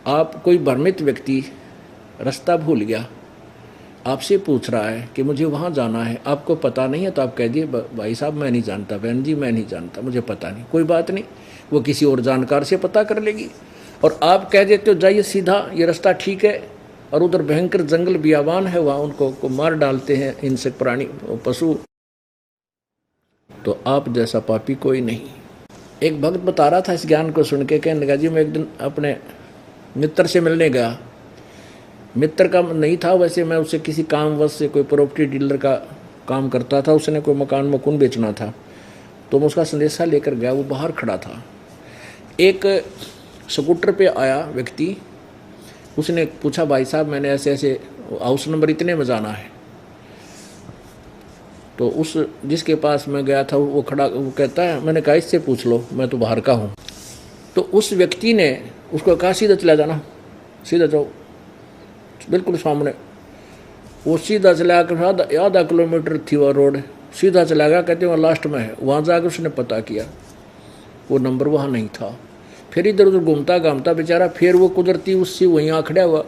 आप कोई भ्रमित व्यक्ति रास्ता भूल गया, आपसे पूछ रहा है कि मुझे वहाँ जाना है, आपको पता नहीं है, तो आप कह दिए भाई साहब मैं नहीं जानता, बहन जी मैं नहीं जानता, मुझे पता नहीं। कोई बात नहीं, वो किसी और जानकार से पता कर लेगी। और आप कह देते हो जाइए सीधा, ये रास्ता ठीक है, और उधर भयंकर जंगल बियाबान है, वहाँ उनको को मार डालते हैं इनसे प्राणी पशु, तो आप जैसा पापी कोई नहीं। एक भक्त बता रहा था इस ज्ञान को सुन के, कहने लगा जी मैं एक दिन अपने मित्र से मिलने गया। मित्र का नहीं था वैसे, मैं उससे किसी कामवश से, कोई प्रॉपर्टी डीलर का काम करता था, उसने कोई मकान बेचना था, तो मैं उसका संदेशा लेकर गया। वो बाहर खड़ा था, एक स्कूटर पे आया व्यक्ति, उसने पूछा भाई साहब मैंने ऐसे ऐसे हाउस नंबर इतने में जाना है। तो उस जिसके पास मैं गया था वो खड़ा, वो कहता है, मैंने कहा इससे पूछ लो, मैं तो बाहर का हूँ। तो उस व्यक्ति ने उसको कहा सीधा चला जाना, सीधा जाओ, बिल्कुल सामने। वो सीधा चला कर आधा किलोमीटर थी वो रोड, सीधा चला गया, कहते वहाँ लास्ट में है। वहाँ जाकर उसने पता किया, वो नंबर वहाँ नहीं था। फिर इधर उधर घूमता घामता बेचारा, फिर वो कुदरती उससे वहीं आ खड़ा हुआ।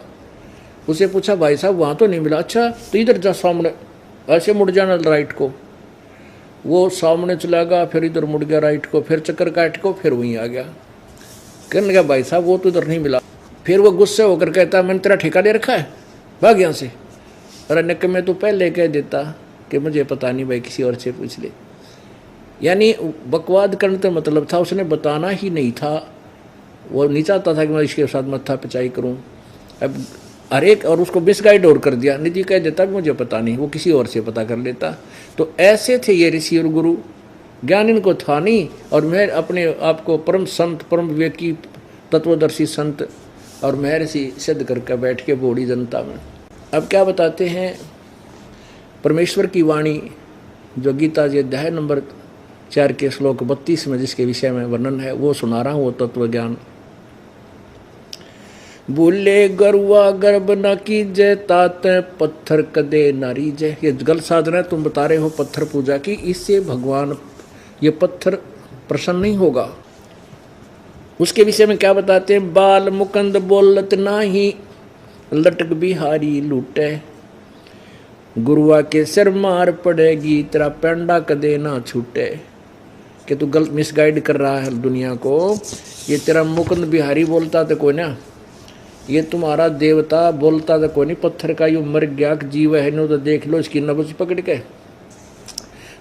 उसे पूछा भाई साहब वहाँ तो नहीं मिला। अच्छा तो इधर जा सामने, ऐसे मुड़ जाना राइट को। वो सामने चला गया, फिर इधर मुड़ गया राइट को, फिर चक्कर काट को फिर वहीं आ गया। कहने लगा भाई साहब वो तो इधर नहीं मिला। फिर वो गुस्से होकर कहता मैंने तेरा ठेका ले रखा है, भाग यहाँ से। अरे निक में तो पहले कह देता कि मुझे पता नहीं भाई, किसी और से पूछ ले। यानी बकवाद करने का मतलब था, उसने बताना ही नहीं था। वो नहीं चाहता था कि मैं इसके साथ मत्था पिचाई करूं। अब हर एक और उसको मिसगाइड और कर दिया, निधि कह देता मुझे पता नहीं, वो किसी और से पता कर लेता। तो ऐसे थे ये ऋषि और गुरु, ज्ञान इनको था नहीं। और मैं अपने आप को परम संत, परम विवेकी, तत्वदर्शी संत और महर्षि सिद्ध करके बैठ के बूढ़ी जनता में। अब क्या बताते हैं, परमेश्वर की वाणी जो गीता जी अध्याय नंबर 4 के श्लोक 32 में जिसके विषय में वर्णन है, वो सुना रहा हूँ। वो तत्व ज्ञान, बोले गरुआ गर्भ न कीजय, तात पत्थर कदे नारी जय। ये गलत साधना है, तुम बता रहे हो पत्थर पूजा की, इससे भगवान ये पत्थर प्रसन्न नहीं होगा। उसके विषय में क्या बताते हैं, बाल मुकंद बोलत नाही, लटक बिहारी लूटे, गुरुआ के सिर मार पड़ेगी, तेरा पेंडा कदे ना छूटे। कि तू गलत मिसगाइड कर रहा है दुनिया को। ये तेरा मुकुंद बिहारी बोलता तो कोई ना, ये तुम्हारा देवता बोलता तो कोई नहीं। पत्थर का यू मर गया जीव है, नो तो देख लो इसकी नब्ज पकड़ के,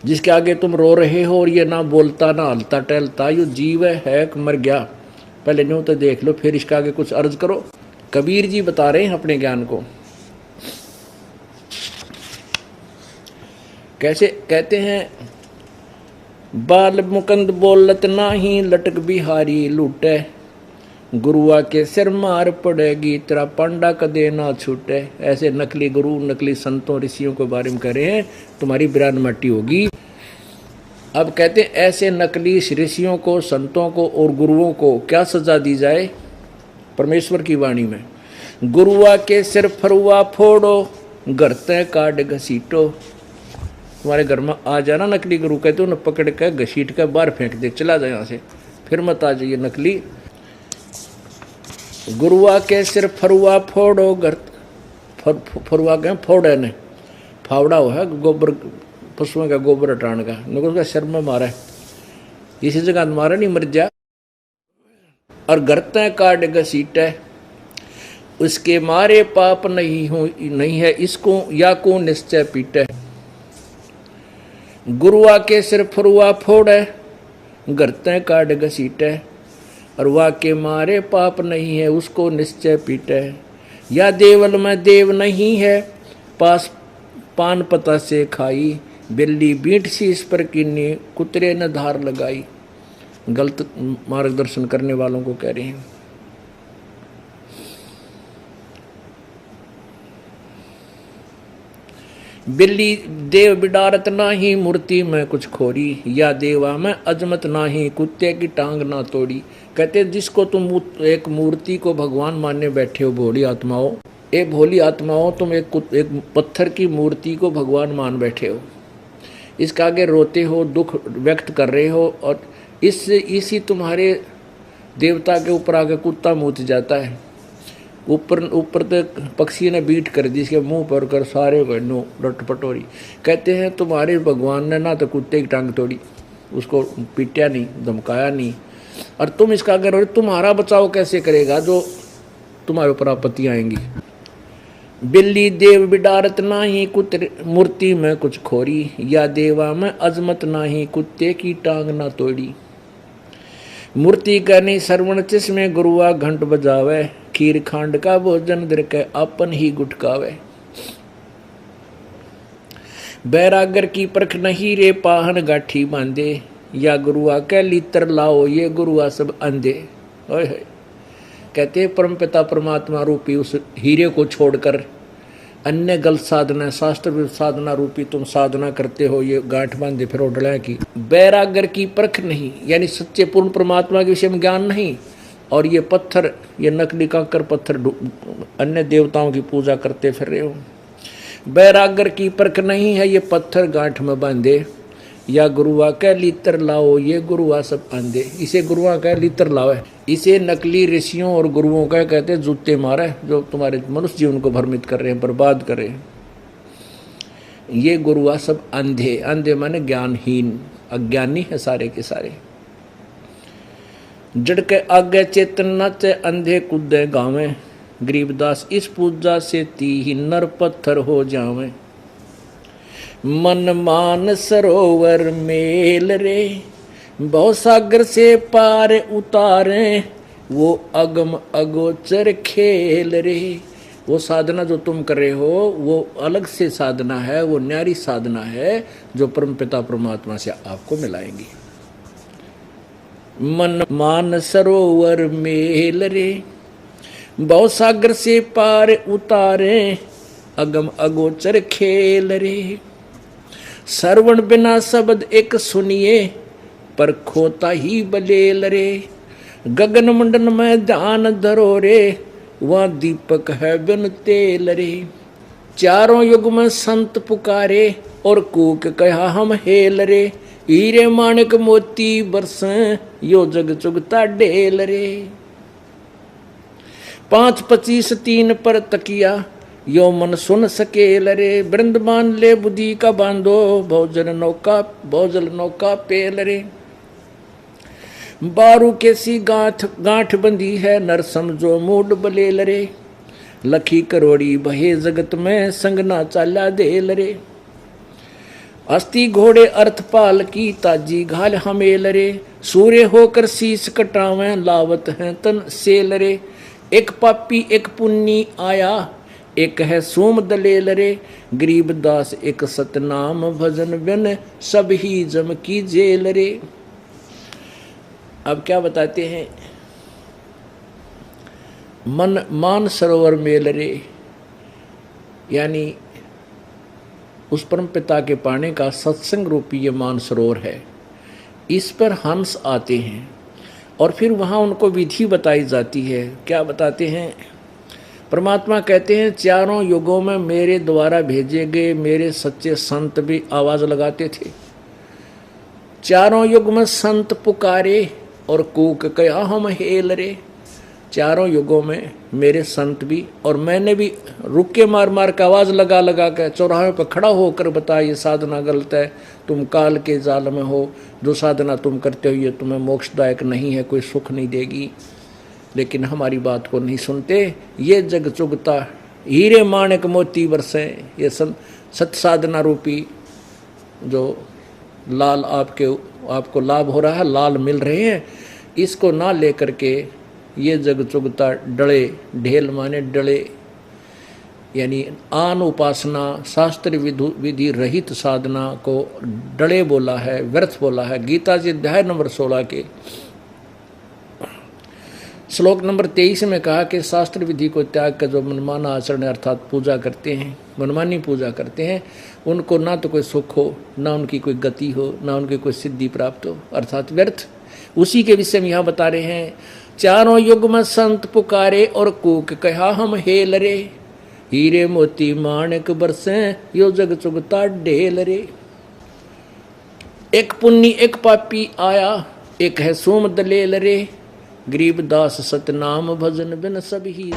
जिसके आगे तुम रो रहे हो और ये ना बोलता ना हलता टहलता, यू जीव है मर गया, पहले नो तो देख लो, फिर इसके आगे कुछ अर्ज करो। कबीर जी बता रहे हैं अपने ज्ञान को। कैसे कहते हैं, बाल मुकंद बोलत नाही, लटक बिहारी लूटे, गुरुआ के सिर मार पड़ेगी, तेरा पांडा कदे ना छूटे। ऐसे नकली गुरु, नकली संतों ऋषियों के बारे में कह रहे हैं, तुम्हारी बिरान मट्टी होगी। अब कहते हैं ऐसे नकली ऋषियों को, संतों को और गुरुओं को क्या सजा दी जाए। परमेश्वर की वाणी में, गुरुआ के सिर फरुआ फोड़ो, गरते काट घसीटो। तुम्हारे घर में आ जाना नकली गुरु, कहते हो न पकड़ के घसीट के बाहर फेंक दे, चला जाए यहाँ से, फिर मत आ जाइए नकली। गुरुआ के सिर फरुआ फोड़ो, फरुआ के फोड़े ने, फावड़ा हुआ है गोबर, पशुओं का गोबर हटाने का, नको उसका सिर में मारा है, इसी जगह मारा नहीं मर जा। और गरते काट घसीटे, उसके मारे पाप नहीं है इसको, या को निश्चय पीटे। गुरुआ के सिर फरुआ फोड़े, गरते काट घसीटे, और वाह के मारे पाप नहीं है उसको निश्चय पीटे। या देवल में देव नहीं है, पास पान पता से खाई, बिल्ली बींट सी इस पर किन्नी, कुतरे ने धार लगाई। गलत मार्गदर्शन करने वालों को कह रहे हैं। बिल्ली देव बिडारत नाही, मूर्ति में कुछ खोरी, या देवा में अजमत नाही, कुत्ते की टांग ना तोड़ी। कहते जिसको तुम एक मूर्ति को भगवान मानने बैठे हो, भोली आत्माओं, ए भोली आत्माओं, तुम एक पत्थर की मूर्ति को भगवान मान बैठे हो, इसके आगे रोते हो, दुख व्यक्त कर रहे हो, और इसी तुम्हारे देवता के ऊपर आके कुत्ता मूत जाता है। ऊपर ऊपर तक पक्षी ने बीट कर दी, इसके मुंह पर कर सारे गन्नों रटपटोरी। कहते हैं तुम्हारे भगवान ने ना तो कुत्ते की टांग तोड़ी, उसको पीटा नहीं, धमकाया नहीं, और तुम इसका अगर तुम्हारा बचाव कैसे करेगा जो तुम्हारे ऊपर आपत्ति आएंगी। बिल्ली देव बिडारत नाही कुत्ते मूर्ति में कुछ खोरी, या देवा में अजमत नाही कुत्ते की टांग ना तोड़ी। मूर्ति करनी श्रवण चिस्मे गुरुआ घंट बजावे, खीर खांड का भोजन दर के अपन ही गुटकावे। बैरागर की परख नहीं रे पाहन गाठी बांधे, या गुरुआ के लीतर लाओ ये गुरुआ सब अंधे। कहते परम पिता परमात्मा रूपी उस हीरे को छोड़कर अन्य गलत साधना, शास्त्र साधना रूपी तुम साधना करते हो, ये गांठ बांधे फिर डला की। बैरागर की परख नहीं, यानी सच्चे पूर्ण परमात्मा के विषय में ज्ञान नहीं, और ये पत्थर, ये नकली कंकर पत्थर अन्य देवताओं की पूजा करते फिर रहे हो। बैरागर की परख नहीं है ये पत्थर गांठ में बांधे, या गुरुआ कह लीतर लाओ ये गुरुआ सब अंधे। इसे गुरुआ कह लीतर लाओ, इसे नकली ऋषियों और गुरुओं का कहते जूते मारे, जो तुम्हारे मनुष्य जीवन को भ्रमित कर रहे हैं, बर्बाद कर रहे हैं। ये गुरुआ सब अंधे, अंधे माने ज्ञानहीन, अज्ञानी है सारे के सारे। जड़ के आगे चेतन नाचे अंधे कूदे गावे, गरीबदास इस पूजा से ती नर पत्थर हो जावे। मन मान सरोवर मेल रे, बहु सागर से पार उतारे, वो अगम अगोचर खेल रे। वो साधना जो तुम कर रहे हो वो अलग से साधना है, वो न्यारी साधना है जो परम पिता परमात्मा से आपको मिलाएंगी। मन मान सरोवर मेल रे, बहु सागर से पार उतारे, अगम अगोचर खेल रे। श्रवण बिना शब्द एक सुनिए, पर खोता ही बलेल रे। गगन मंडन में ध्यान धरो रे, वह दीपक है बिन तेल रे। चारों युग में संत पुकारे, और कूक कहा हम हेल रे। हीरे माणिक मोती बरसें, यो जग चुगता ढेल रे। 5-25 3 पर तकिया, यो मन सुन सकेल रे। वृंदावन ले बुद्धि का बांधो, भोजल नौका पेल रे। बारू कैसी गांठ बंधी है, नर समझो मूड बलेल रे। लखी करोड़ी बहे जगत में, संग ना चाला देल रे। अस्थि घोड़े अर्थपाल की, ताजी घाल हमेल रे। सूर्य होकर शीश कटावें, लावत हैं तन सेल रे। एक पापी एक पुन्नी आया, एक है सोम दलेल रे। गरीबदास एक सतनाम भजन बिन, सब ही जम की जेल रे। अब क्या बताते हैं, मन मान सरोवर मेल रे, यानी उस परम पिता के पाने का सत्संग रूपी ये मान सरोवर है। इस पर हंस आते हैं और फिर वहाँ उनको विधि बताई जाती है। क्या बताते हैं, परमात्मा कहते हैं चारों युगों में मेरे द्वारा भेजे गए मेरे सच्चे संत भी आवाज़ लगाते थे। चारों युग में संत पुकारे, और कूक कहा हम हेल रे। चारों युगों में मेरे संत भी, और मैंने भी रुक के मार मार के आवाज़ लगा लगा के चौराहे पर खड़ा होकर बताया ये साधना गलत है, तुम काल के जाल में हो, जो साधना तुम करते हो ये तुम्हें मोक्षदायक नहीं है, कोई सुख नहीं देगी। लेकिन हमारी बात को नहीं सुनते। ये जग चुगता हीरे माणिक मोती बरसे, ये सत साधना रूपी जो लाल आपको लाभ हो रहा है, लाल मिल रहे हैं, इसको ना लेकर के ये जग चुगता डले, ढेल माने डले, यानी आन उपासना शास्त्र विधि रहित साधना को डले बोला है, व्यर्थ बोला है। गीता जी अध्याय नंबर 16 के श्लोक नंबर 23 में कहा कि शास्त्र विधि को त्याग कर जो मनमाना आचरण अर्थात पूजा करते हैं, मनमानी पूजा करते हैं, उनको ना तो कोई सुख हो, ना उनकी कोई गति हो, ना उनकी कोई सिद्धि प्राप्त हो, अर्थात व्यर्थ। उसी के विषय में यहाँ बता रहे हैं, चारों युग में संत पुकारे, और कूक कहा हम हेल रे। हीरे मोती माणिक बरसे, यो जग चुगता ढेल रे। एक पुन्नी एक पापी आया, एक है सोम दलेल रे। गरीबदास सतनाम भजन बिन सब ही